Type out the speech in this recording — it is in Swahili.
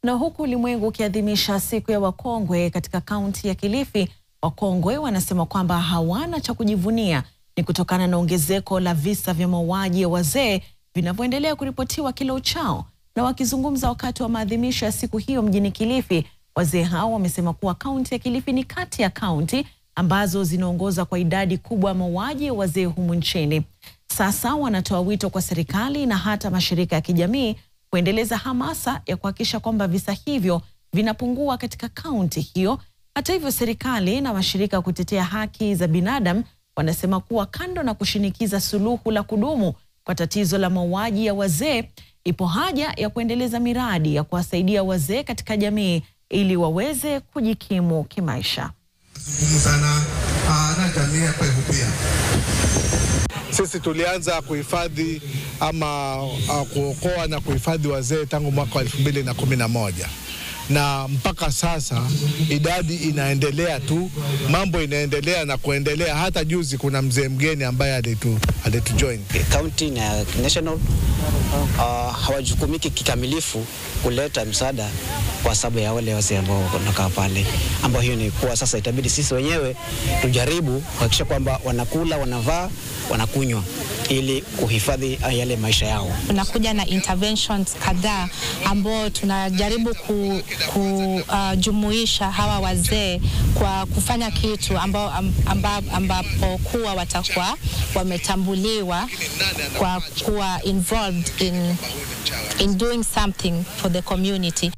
Na huku ulimwengu ukiadhimisha siku ya wakongwe katika kaunti ya Kilifi, wakongwe wanasema kwamba hawana cha kujivunia ni kutokana na ongezeko la visa vya mauaji ya wazee vinavyoendelea kuripotiwa kila uchao. Na wakizungumza wakati wa maadhimisho ya siku hiyo mjini Kilifi, wazee hao wamesema kuwa kaunti ya Kilifi ni kati ya kaunti ambazo zinaongoza kwa idadi kubwa ya mauaji ya wazee humu nchini. Sasa wanatoa wito kwa serikali na hata mashirika ya kijamii kuendeleza hamasa ya kuhakikisha kwamba visa hivyo vinapungua katika kaunti hiyo. Hata hivyo, serikali na mashirika ya kutetea haki za binadamu wanasema kuwa kando na kushinikiza suluhu la kudumu kwa tatizo la mauaji ya wazee, ipo haja ya kuendeleza miradi ya kuwasaidia wazee katika jamii ili waweze kujikimu kimaisha. Sisi tulianza kuhifadhi ama kuokoa na kuhifadhi wazee tangu mwaka wa 2011. Na mpaka sasa idadi inaendelea tu, mambo inaendelea na kuendelea. Hata juzi kuna mzee mgeni ambaye alitujoin. County na national hawajukumiki kikamilifu kuleta msaada kwa sababu ya wale wazee ambao wanakaa pale, ambao hiyo ni kwa sasa itabidi sisi wenyewe tujaribu kuhakikisha kwamba wanakula, wanavaa, wanakunywa ili kuhifadhi yale maisha yao. Tunakuja na interventions kadhaa ambao tunajaribu kujumuisha hawa wazee kwa kufanya kitu ambapo kuwa watakuwa wametambuliwa kwa kuwa involved in doing something for the community.